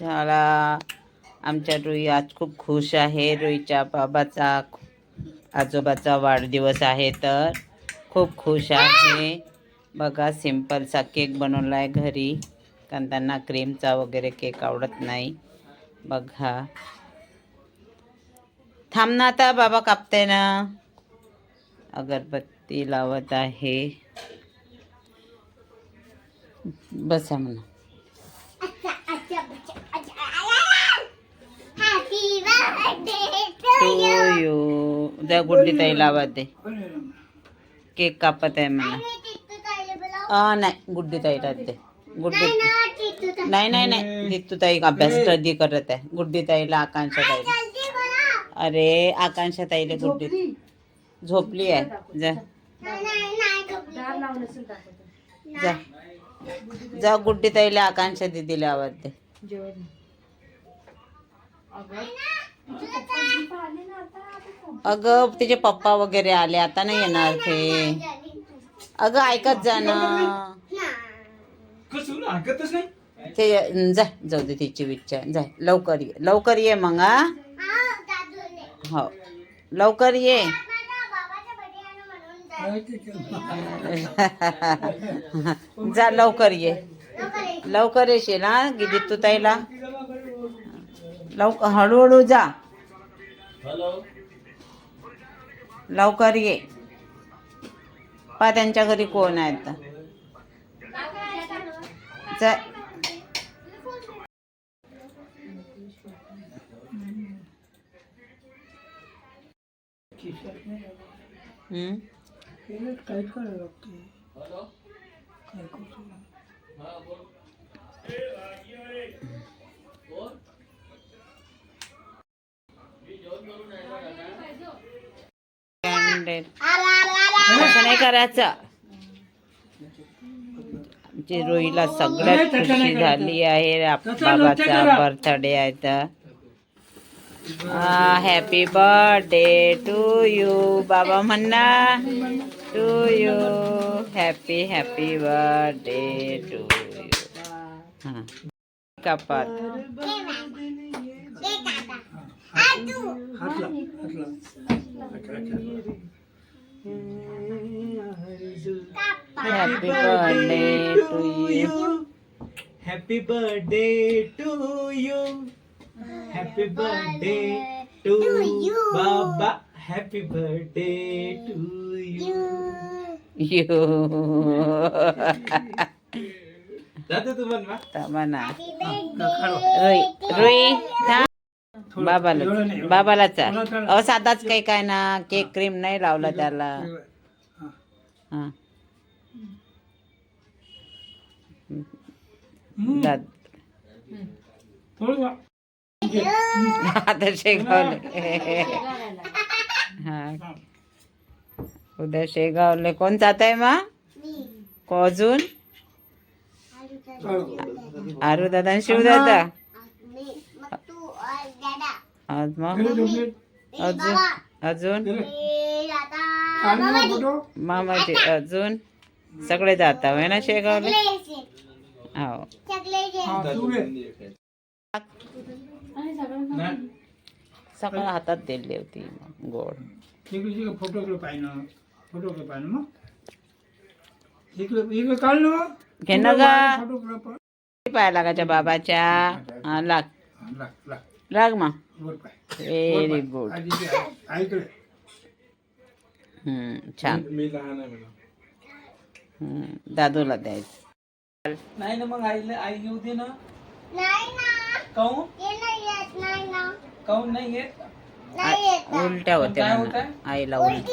झाला. आमच्या रुई आज खूप खुश आहे. रुईच्या बाबाचा आजोबाचा वाढदिवस आहे तर खूप खुश आहे. बघा सिंपलचा केक बनवला आहे घरी, कारण त्यांना क्रीमचा वगैरे केक आवडत नाही. बघा, थांब ना आता, बाबा कापते ना. अगरबत्ती लावत आहे. बसा म्हणा. To you. द्या गुड्डी ताई लावा दे. केक कापत आहे म्हणा. नाही गुड्डी ताईला दे. गुड्डी नाही नाही नाही, जितू ताई अभ्यास स्टडी करत आहे. गुड्डी ताईला, आकांक्षा ताईला. अरे आकांक्षा ताईला गुड्डी झोपली आहे. जा जा जा, गुड्डी ताईला आकांक्षा दीदीला आवाज दे. अगं तिचे पप्पा वगैरे आले, आता नाही येणार ते. अगं ऐकत जा ना ते. जा जाऊ दे, तिची इच्छा. जा लवकर ये, लवकर ये मग. हो लवकर ये. जा लवकर ये, लवकर येशील हा गिदी तू ताईला. लवकर, हळूहळू जा, लवकर ये. पा त्यांच्या घरी कोण आहे आता. जा. असं नाही करायचं. आमची रोईला सगळ्यात खुशी झाली आहे. बाबाचा बर्थडे आहे तर हॅपी बर्थडे टू यू. बाबा म्हणा to you. Happy happy birthday to you. हां कपात. Happy birthday to you. Happy birthday to you. Happy birthday to बाबा. Happy birthday to you. दादा तू म्हणा. रोई रोई बाबाला, बाबाला चाल. साधाच काही काय ना, केक क्रीम नाही लावला त्याला. हा आता शेगावले. हा उद्या शेगावले कोण जात आहे मग? अजून आरू दादा आणि शिव दादा. आज मग अजून अजून मामाचे अजून सगळे जात आहे ना शेगावले. हो सकाळ हातात दिली होती गोड. फोटो पाहिजे, फोटो पाहिजे मग इकडे काढ ना. घे ना गा पाय लागाच्या बाबाच्या. हा लाग लाग मग. Very good. छान. दादूला द्यायचं नाही ना मग आई येऊ दे ना. काऊन काऊन नाही येत. उलट्या होत्या आईला. उलटी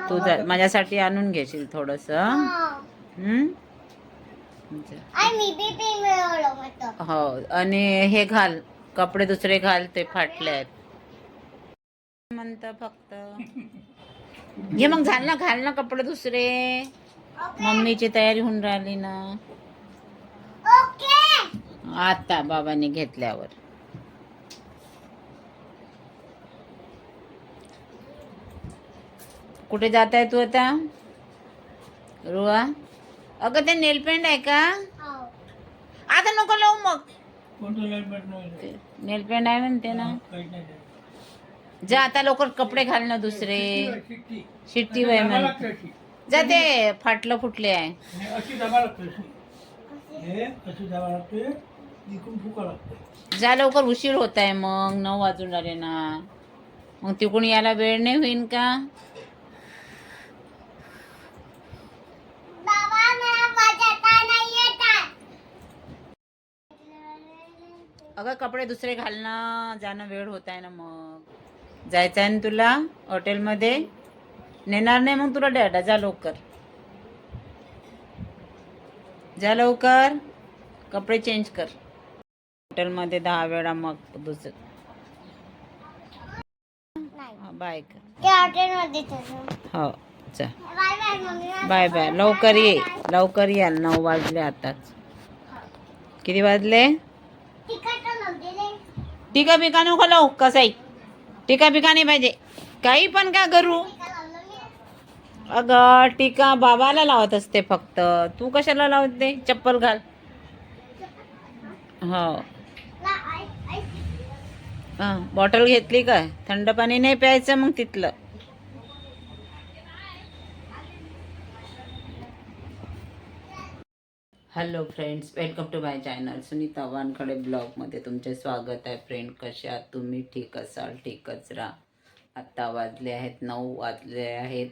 तू माझ्यासाठी आणून घेशील थोडस. हो आणि हे घाल, कपडे दुसरे घाल, ते फाटले आहेत म्हणत. फक्त घे मग. झाल ना, घाल ना कपडे दुसरे. मम्मीची तयारी होऊन राहिली ना आता बाबांनी घेतल्यावर. कुठे जात आहे तू आता रुआ? अगं ते नेल पेंट आहे का? आता नको लावू मग. कोणतं लाईट बॅट नाही नेल पेंट आहे म्हणते ना. काहीच नाही जा आता लवकर कपडे घाल ना दुसरे. शिट्टी शिट्टी वय म्हण. लागते अशी जा ते फाटलं फुटले आहे. आणि अशी दाबा लागते अशी हे अशी दाबा लागते इकडून फुका लागते जा लवकर, उशीर होत आहे मग 9 वाजून आले ना. मग तिकडून यायला वेळ नाही होईन का? अगं कपडे दुसरे घाल ना, जाणं वेळ होत आहे ना. मग जायचं आहे ना तुला हॉटेलमध्ये. नेणार नाही मग तुला डॅडा. जा लवकर, जा लवकर, कपडे चेंज कर. हॉटेलमध्ये 10 वेळा मग दुसरं. बाय कर. हो चा बाय बाय. लवकर ये, लवकर या. 9 वाजले आताच. किती वाजले? टीका बिका नको लावू. कसाही टीका बिका नाही पाहिजे. काही पण का करू. अगं टीका बाबाला लावत असते फक्त. तू कशाला लावते? चप्पल घाल. हो हां, बॉटल घेतली काय? थंड पाणी नाही प्यायचं मग तिथलं. Hello friends, welcome to my channel Sunita Wankhede ब्लॉगमध्ये तुमचे स्वागत आहे. फ्रेंड कसे आहात तुम्ही? ठीक असाल, ठीकच राहा. आत्ता वाजले आहेत 9 वाजले आहेत.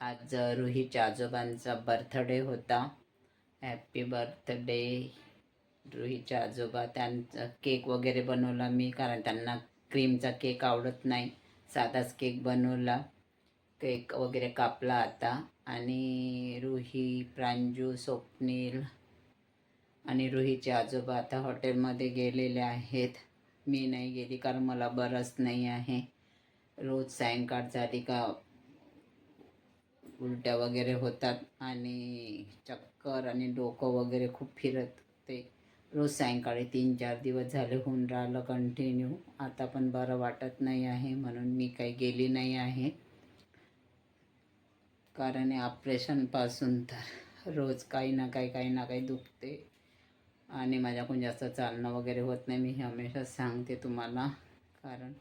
आज रुहीच्या आजोबांचा बर्थडे होता. हॅपी बर्थडे रुहीच्या आजोबा. त्यांचा केक वगैरे बनवला मी, कारण त्यांना क्रीमचा केक आवडत नाही. साधाच केक बनवला. केक वगैरे कापला आता. आणि रुही, प्रांजू, स्वप्नील आणि रुहीचे आजोबा आता हॉटेलमध्ये गेलेले आहेत. मी नाही गेली कारण मला बरंच नाही आहे. रोज सायंकाळ झाली का उलट्या वगैरे होतात आणि चक्कर आणि डोकं वगैरे खूप फिरते. रोज सायंकाळी 3-4 दिवस झाले होऊन राहिलं कंटिन्यू. आता पण बरं वाटत नाही आहे म्हणून मी काही गेली नाही आहे. कारण ऑपरेशनपासून तर रोज काही ना काही दुखते आणि माझ्याकडून जास्त चालणं वगैरे होत नाही. मी हमेशा सांगते तुम्हाला, कारण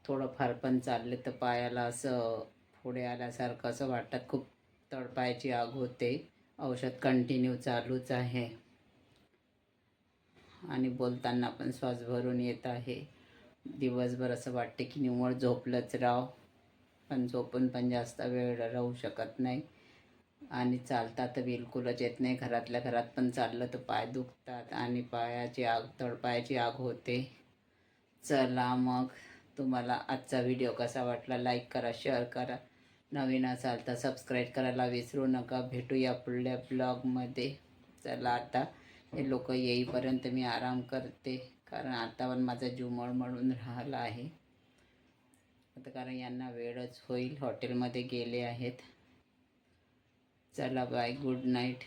थोडंफार पण चालले तर पायाला असं पुढे आल्यासारखं असं वाटतात. खूप तळपायाची आग होते. औषध कंटिन्यू चालूच आहे आणि बोलताना पण श्वास भरून येत आहे. दिवसभर असं वाटते की निव्वळ झोपलंच राव, पण झोपून पण जास्त वेळ राहू शकत नाही. आणि चालता तर बिलकुलच येत नाही. घरातल्या घरात पण चाललं तर पाय दुखतात आणि पायाची आग, तळपायाची आग होते. चला मग, तुम्हाला आजचा व्हिडिओ कसा वाटला लाईक करा, शेअर करा. नवीन असाल तर सबस्क्राईब करायला विसरू नका. भेटूया पुढल्या ब्लॉगमध्ये. चला आता हे लोक येईपर्यंत मी आराम करते, कारण आता पण माझा जीव मळमळून राहिला आहे. आता कारण यांना वेळच होईल, हॉटेलमध्ये गेले आहेत. चला बाय, गुड नाईट.